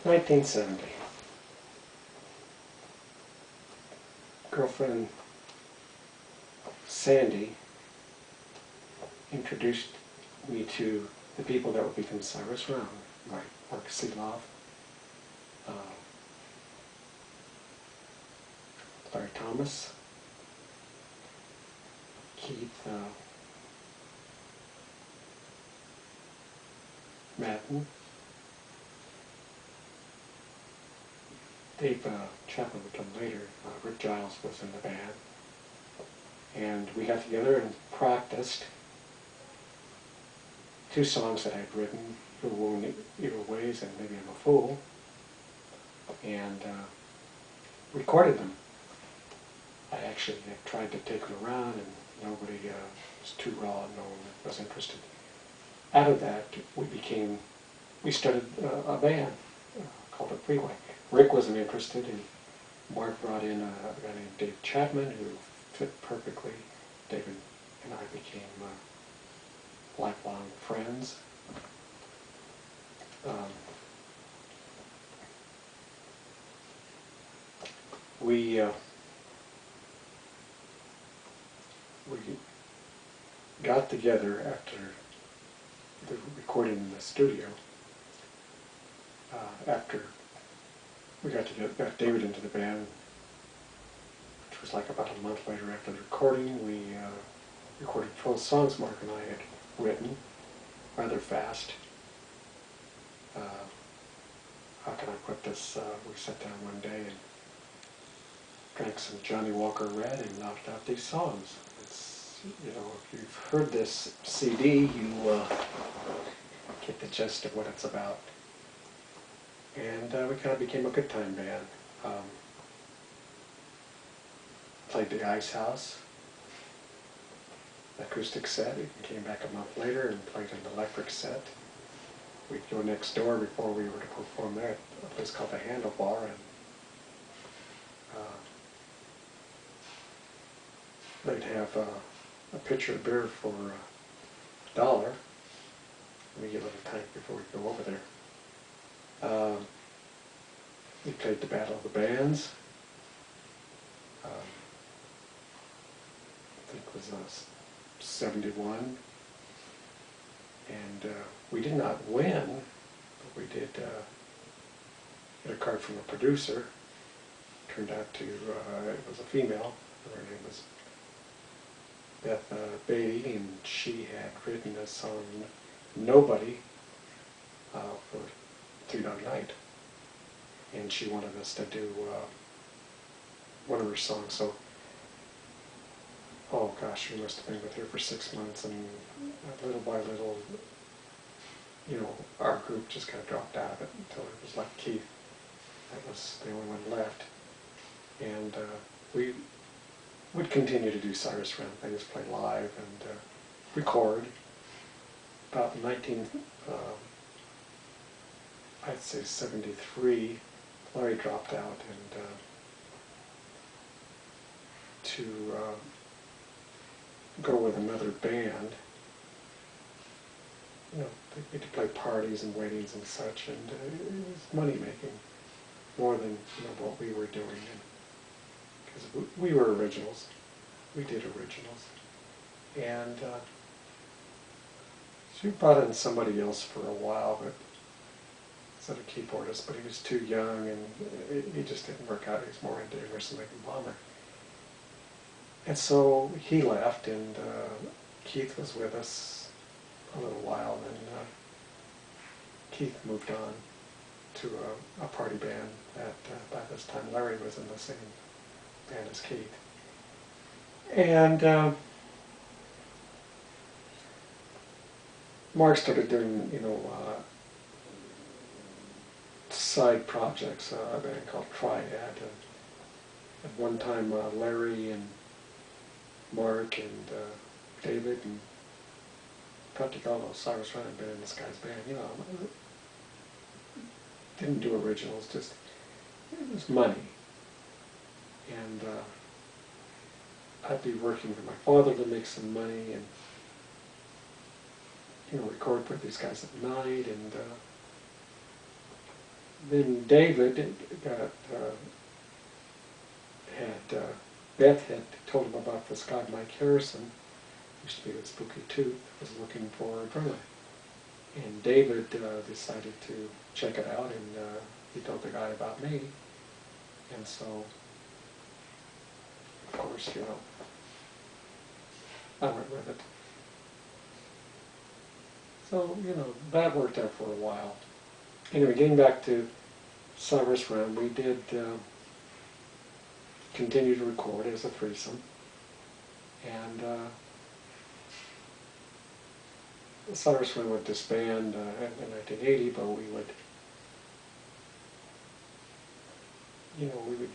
1970. Girlfriend Sandy introduced me to the people that would become Cyrus Round, like Mark Seeloff, Larry Thomas, Keith Madden, Dave Chapman would come later. Rick Giles was in the band. And we got together and practiced two songs that I'd written, You'll Wound Evil Ways and Maybe I'm a Fool, and recorded them. I actually tried to take them around and nobody was too raw and no one was interested. Out of that, we started a band called The Freeway. Rick wasn't interested, and Mark brought in a guy named Dave Chapman who fit perfectly. David and I became lifelong friends. We got together after the recording in the studio. After we got David into the band, which was like about a month later after the recording, we recorded 12 songs Mark and I had written rather fast. How can I put this? We sat down one day and drank some Johnny Walker Red and knocked out these songs. It's, you know, if you've heard this CD, you get the gist of what it's about. And we kind of became a good time band. Played the Ice House, acoustic set. We came back a month later and played an electric set. We'd go next door before we were to perform there at a place called the Handlebar, and they'd have a pitcher of beer for $1. We get a little tank before we go over there. We played the Battle of the Bands. I think it was 71. And we did not win, but we did get a card from a producer. Turned out to, it was a female. Her name was Beth Beatty, and she had written a song, Nobody, for Three Dog Night. And she wanted us to do one of her songs. So, oh gosh, we must have been with her for 6 months, and little by little, you know, our group just kind of dropped out of it until it was like Keith. That was the only one left. And we would continue to do Cyrus Round things, play live and record. About I'd say 73, Larry dropped out, and to go with another band, you know, they had to play parties and weddings and such, and it was money making more than, you know, what we were doing, because we were originals. We did originals, and so we brought in somebody else for a while, but instead of keyboardist, but he was too young, and he just didn't work out. He was more into Emerson, Lake and Palmer. And so he left, and Keith was with us a little while, and Keith moved on to a party band that by this time Larry was in the same band as Keith. And Mark started doing, you know, side projects, a band called Triad. And at one time Larry and Mark and David and practically all those Cyrus Round had been in this guy's band, you know. Didn't do originals, just, it was money. And I'd be working with my father to make some money, and, you know, record with these guys at night, and then David got, Beth had told him about this guy, Mike Harrison, used to be with Spooky Tooth, was looking for a drummer. And David decided to check it out, and he told the guy about me. And so, of course, you know, I went with it. So, you know, that worked out for a while. Anyway, getting back to Cyrus Round, we did continue to record as a threesome. And Cyrus Round would disband in 1980, but we would, you know, we would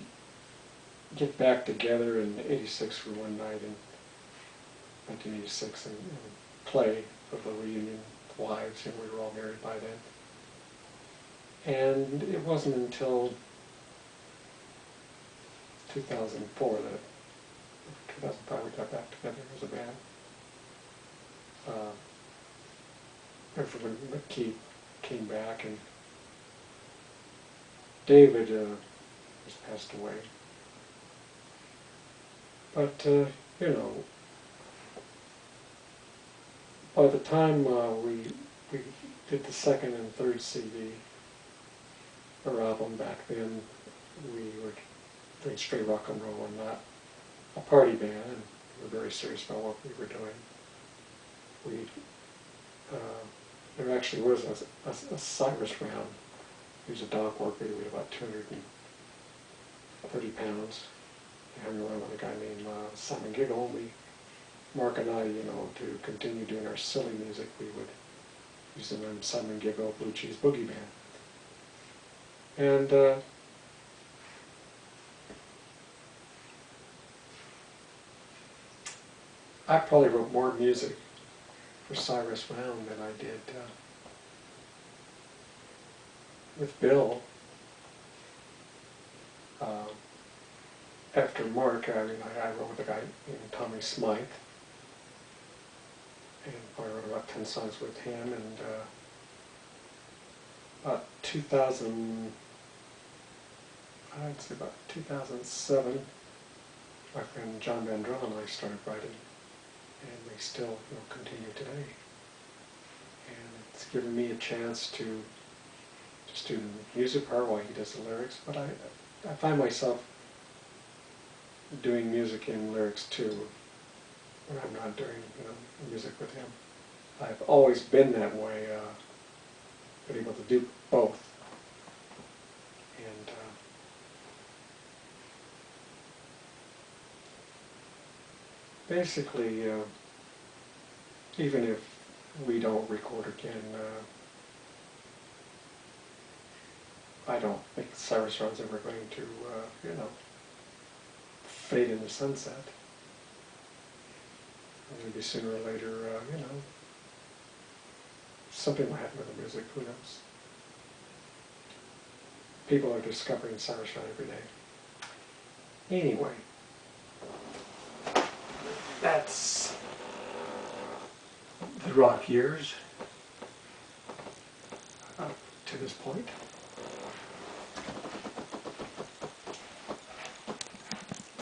get back together in '86 for one night in 1986 and play for the reunion wives, and we were all married by then. And it wasn't until 2004 that, 2005 we got back together as a band. Everyone but Keith came back, and David has passed away. But, you know, by the time we did the second and third CD, or album back then, we were doing straight rock and roll and not a party band, and we were very serious about what we were doing. There actually was a Cyrus Round. He was a dog worker. He weighed about 230 pounds. He hung around with a guy named Simon Giggle. Mark and I, you know, to continue doing our silly music, we would use the name Simon Giggle Blue Cheese Boogie Band. And I probably wrote more music for Cyrus Round than I did with Bill. After Mark, I wrote with a guy named Tommy Smythe, and I wrote about 10 songs with him. And about 2000, I'd say about 2007, my friend John Vandrell and I started writing, and we still, you know, continue today. And it's given me a chance to just do the music part while he does the lyrics. But I find myself doing music and lyrics too when I'm not doing, you know, music with him. I've always been that way, been able to do both. And basically, even if we don't record again, I don't think Cyrus Round's ever going to, you know, fade in the sunset. Maybe sooner or later, you know, something will happen with the music, who knows. People are discovering Cyrus Round every day. Anyway, that's the rock years up to this point.